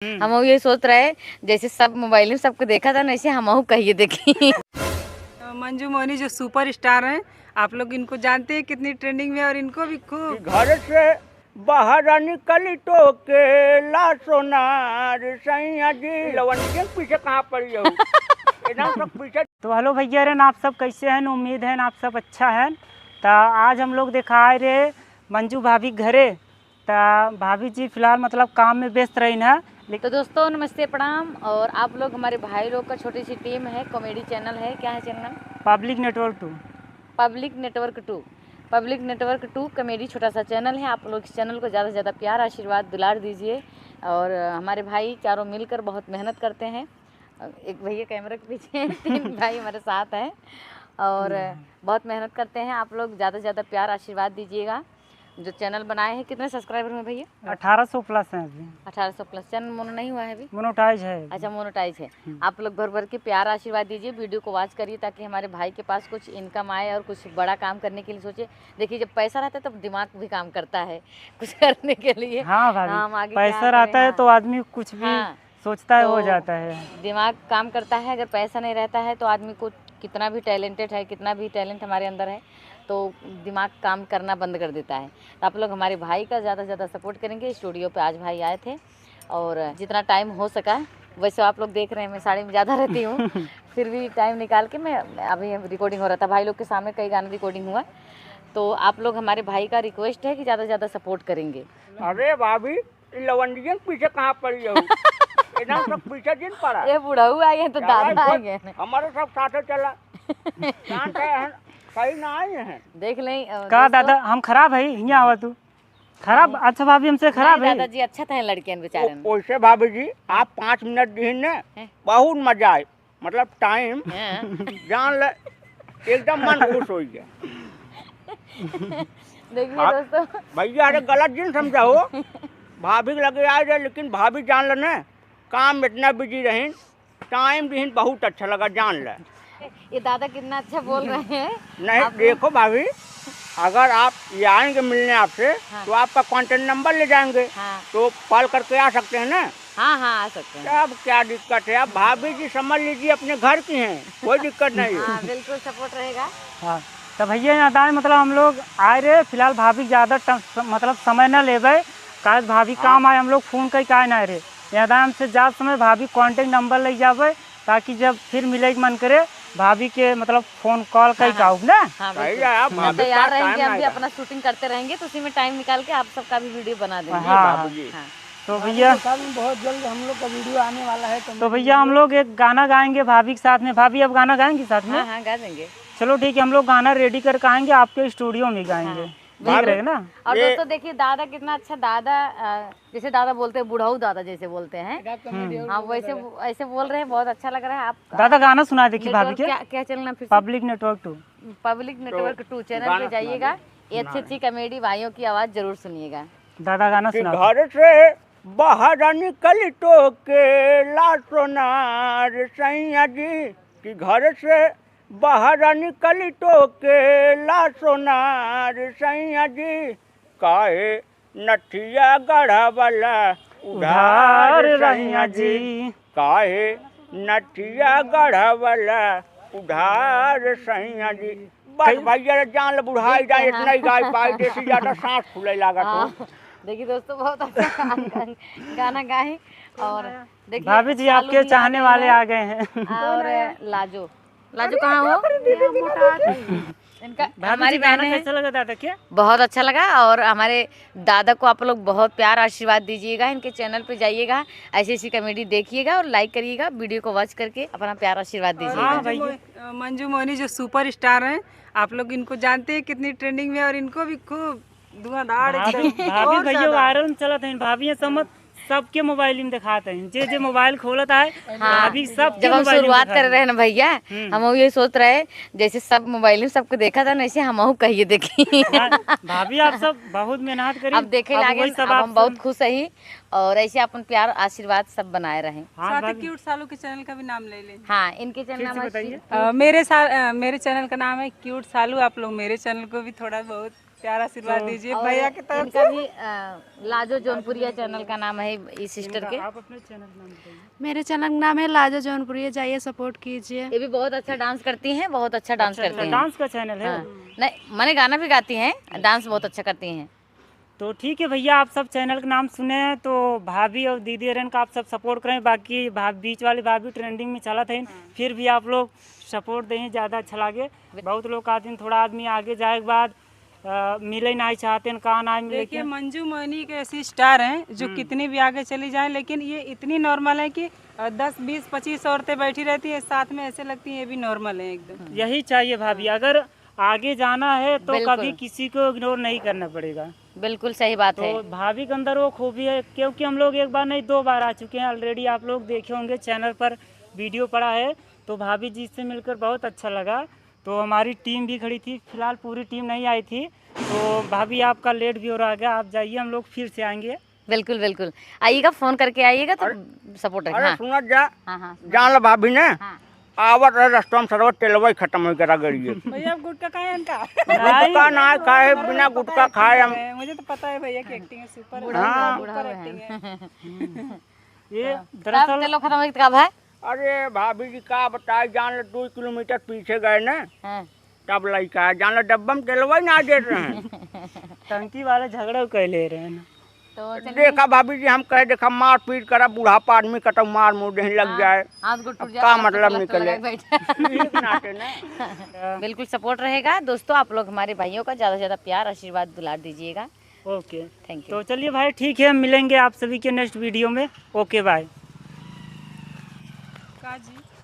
हम ये सोच रहे जैसे सब मोबाइल में सबको देखा था ना, ऐसे हम कहिए देखी। मंजू मोनी जो सुपर स्टार हैं, आप लोग इनको जानते हैं, कितनी ट्रेंडिंग में, और इनको भी खूब घर से बाहर निकली तो के ला सोनार सैया जी लवंडियन पीछे कहाँ पड़ी हो सब पीछे। तो हेलो भैया रन, आप सब कैसे हैं? उम्मीद है आप सब अच्छा है। तो आज हम लोग दिखाए रहे मंजू भाभी घरे। तो भाभी जी फिलहाल मतलब काम में व्यस्त रही है। तो दोस्तों नमस्ते प्रणाम। और आप लोग हमारे भाई लोग का छोटी सी टीम है, कॉमेडी चैनल है, क्या है channel? Public network 2। Public network 2 comedy छोटा सा चैनल है। आप लोग इस चैनल को ज़्यादा से ज़्यादा प्यार आशीर्वाद दुलार दीजिए। और हमारे भाई चारों मिलकर बहुत मेहनत करते हैं। एक भैया कैमरे के पीछे हैं, 3 भाई हमारे साथ हैं और बहुत मेहनत करते हैं। आप लोग ज़्यादा से ज़्यादा प्यार आशीर्वाद दीजिएगा। जो चैनल बनाए हैं, कितने सब्सक्राइबर हैं भैया? 1800 प्लस हैं अभी। 1800 प्लस। चैनल मोनो नहीं हुआ है अभी? मोनोटाइज है। अच्छा, मोनोटाइज है। आप लोग भर भर के प्यार आशीर्वाद दीजिए, वीडियो को वॉच करिए ताकि हमारे भाई के पास कुछ इनकम आए और कुछ बड़ा काम करने के लिए सोचे। देखिए, जब पैसा रहता है तब दिमाग भी काम करता है कुछ करने के लिए। हाँ भाभी, पैसा रहता है तो आदमी कुछ भी सोचता है, हो जाता है। दिमाग काम करता है। अगर पैसा नहीं रहता है तो आदमी को कितना भी टैलेंटेड है, कितना भी टैलेंट हमारे अंदर है, तो दिमाग काम करना बंद कर देता है। तो आप लोग हमारे भाई का ज़्यादा से ज़्यादा सपोर्ट करेंगे। स्टूडियो पे आज भाई आए थे और जितना टाइम हो सका, वैसे आप लोग देख रहे हैं मैं साड़ी में ज़्यादा रहती हूँ फिर भी टाइम निकाल के मैं अभी रिकॉर्डिंग हो रहा था, भाई लोग के सामने कई गाना रिकॉर्डिंग हुआ। तो आप लोग हमारे भाई का रिक्वेस्ट है कि ज़्यादा से ज़्यादा सपोर्ट करेंगे। अरे भाभी, लवंडियन पीछे कहाँ पड़ी हो सब पीछे जिन पड़ा। ये बुढ़ाऊ आए हैं तो दादा आ गए हैं। हमारे सब साथ चला सही ना आए हैं। देख लें का दादा हम खराब है, यहाँ आवा तू खराब। अच्छा भाभी, हमसे खराब है दादाजी। अच्छा था लड़के बेचारे। वैसे भाभी जी आप 5 मिनट दी न, बहुत मजा आए, मतलब टाइम जान ले, एकदम मन खुश हो गया। देखिए दोस्तों, भैया अरे गलत जिन समझा हो, भाभी लगे आए रहे, लेकिन भाभी जान ले न काम इतना बिजी रही, टाइम दी बहुत अच्छा लगा। जान ले ये दादा कितना अच्छा बोल रहे हैं। नहीं देखो भाभी, अगर आप ये आएंगे मिलने आपसे, तो आपका कॉन्टेक्ट नंबर ले जाएंगे, तो कॉल करके आ सकते हैं ना? हाँ आ सकते हैं। अब क्या दिक्कत है? आप भाभी जी समझ लीजिए अपने घर की हैं, कोई दिक्कत नहीं है। हाँ, बिल्कुल सपोर्ट रहेगा। हाँ तो भैया यहाँ दाए मतलब हम लोग आए रहे। फिलहाल भाभी ज़्यादा मतलब समय न लेवे, काहे भाभी काम आए, हम लोग फ़ोन कई का ना रहे। यहाँ दाए हमसे ज़्यादा समय भाभी कॉन्टेक्ट नंबर ले जावे, ताकि जब फिर मिले मन करे भाभी के मतलब फोन कॉल कई का ना। हाँ, तैयार रहेंगे, हम भी अपना शूटिंग करते रहेंगे, तो उसी में टाइम निकाल के आप सबका भी वीडियो बना देंगे। हाँ। तो भैया बहुत जल्द हम लोग का वीडियो आने वाला है। तो भैया हम लोग एक गाना गाएंगे भाभी के साथ में। भाभी अब गाना गाएंगे साथ में? हाँ गा देंगे। चलो ठीक है, हम लोग गाना रेडी करके आएंगे, आपके स्टूडियो में गाएंगे, ठीक रहेगा ना? और दोस्तों देखिए, दादा कितना अच्छा, दादा जैसे दादा बोलते हैं, बुढ़ाऊ दादा जैसे बोलते हैं, हाँ वैसे ऐसे बोल रहे हैं। बहुत अच्छा लग रहा है। आप दादा गाना सुना देखिए भाभी के। क्या चलना फिर? Public network 2। Public network 2 channel पे जाइएगा। ये अच्छी अच्छी कॉमेडी भाइयों की आवाज़ जरूर सुनिएगा। दादा गाना सुना। घर से बाहर निकल तो के ला सोनार सैया जी, कि घर से बाहर निकल तो के ला सोनार सैया जी, काहे नथिया गढ़ा वाला उधार सैया जी, काहे नथिया गढ़ा वाला उधार सैया जी। बस भैया जान ले, बुढ़ाई जाए इतना ही गाय पाई, देसी ज्यादा सांस फूले लगा। तो देखिए दोस्तों, बहुत अच्छा गाना गाए। और देखिए भाभी जी आपके चाहने वाले आ गए हैं। और लाजो कहाँ हो? इनका हमारी बहन है। कैसा लगा दादा क्या? बहुत अच्छा लगा। और हमारे दादा को आप लोग बहुत प्यार आशीर्वाद दीजिएगा। इनके चैनल पे जाइएगा, ऐसी ऐसी कॉमेडी देखिएगा और लाइक करिएगा, वीडियो को वॉच करके अपना प्यार आशीर्वाद दीजिएगा। मंजू मोनी जो सुपर स्टार हैं, आप लोग इनको जानते हैं, कितनी ट्रेंडिंग में, और इनको भी खूब धुआंधार भाभी भैया वायरल चलत है। भाभी समझ सबके मोबाइल में दिखाते हैं, जे मोबाइल खोलता है। हाँ, अभी सब जब हम शुरुआत कर रहे हैं ना भैया, हम ये सोच रहे जैसे सब मोबाइल में सबको देखा था ना, ऐसे हम कहिए देखी। भाभी आप सब बहुत मेहनत करी, अब देखे लागे, अब हम बहुत खुश है। और ऐसे अपन प्यार आशीर्वाद सब बनाए रहे। साथ ही क्यूट सालू के चैनल का भी नाम ले लें। हाँ, इनके चैनल मेरे चैनल का नाम है क्यूट सालू। आप लोग मेरे चैनल को भी थोड़ा बहुत प्यार आशीर्वाद दीजिए और भैया की तरफ इनका भी लाजो जौनपुरिया चैनल का नाम है इस सिस्टर के। आप अपने चैनल का नाम बताइए। मेरे चैनल का नाम है लाजो जौनपुरी, जाइए सपोर्ट कीजिए। ये भी बहुत अच्छा डांस करती हैं, बहुत अच्छा डांस करती हैं। डांस का चैनल है। हाँ। नहीं, मैंने गाना भी गाती हैं, डांस बहुत अच्छा करती हैं। तो ठीक है भैया, आप सब चैनल का नाम सुने हैं तो भाभी और दीदी अरन का आप सब सपोर्ट करें। बाकी बीच वाली भाभी ट्रेंडिंग में चला था, फिर भी आप लोग सपोर्ट दें, ज़्यादा अच्छा लगे। बहुत लोग कहते हैं थोड़ा आदमी आगे जाए के बाद मिले नहीं चाहते हैं, कहाँ ना मिले। देखिए मंजू मोहिनी एक ऐसी स्टार हैं जो कितनी भी आगे चली जाएं, लेकिन ये इतनी नॉर्मल है कि 10, 20, 25 औरतें बैठी रहती है साथ में, ऐसे लगती है ये भी नॉर्मल है एकदम। यही चाहिए भाभी, अगर आगे जाना है तो बिल्कुल। कभी किसी को इग्नोर नहीं करना पड़ेगा। बिल्कुल सही बात है। तो भाभी के अंदर वो खूबी है, क्योंकि हम लोग एक बार नहीं 2 बार आ चुके हैं ऑलरेडी। आप लोग देखे होंगे चैनल पर वीडियो पड़ा है। तो भाभी जी से मिलकर बहुत अच्छा लगा। तो हमारी टीम भी खड़ी थी, फिलहाल पूरी टीम नहीं आई थी। तो भाभी आपका लेट भी हो रहा है, आप जाइए, हम लोग फिर से आएंगे। बिल्कुल बिल्कुल आइएगा, फोन करके आइएगा तो सपोर्ट अरे हाँ सुना जा हाँ हाँ जान लो भाभी ने हाँ। आवत रहे रास्ता में सरवा तेलवा ही खत्म हो गया गड़िए। भैया आप गुटखा खाए इनका? गुटका ना खाए, बिना गुटका खाए हम। मुझे तो पता है भैया की एक्टिंग है, सुपर बूढ़ा एक्टिंग है। ये तब दरअसल तेलो खत्म हो कब है? अरे भाभी जी का बताए, जान लो 2 किलोमीटर पीछे गए ना, हाँ। तब लड़का है, जान लो डब्बा में तेलवा ही ना दे रहे हैं। टंकी वाले झगड़ा कह ले रहे हैं ना। तो चलिए, देखा भाभी जी, हम कहे देखा मार पीट करा, बुढ़ापा आदमी का तो मार मुँह नहीं लग जाए, हाथ गुट टूट अब जाए का तो मतलब प्लास्टर निकले। लगा के बैठे। एक नाते ना। बिल्कुल सपोर्ट रहेगा दोस्तों। आप लोग हमारे भाइयों का ज़्यादा से ज़्यादा प्यार आशीर्वाद दुलार दीजिएगा। Okay, thank you. तो चलिए भाई, ठीक है, मिलेंगे आप सभी के नेक्स्ट वीडियो में। Okay bye. का जी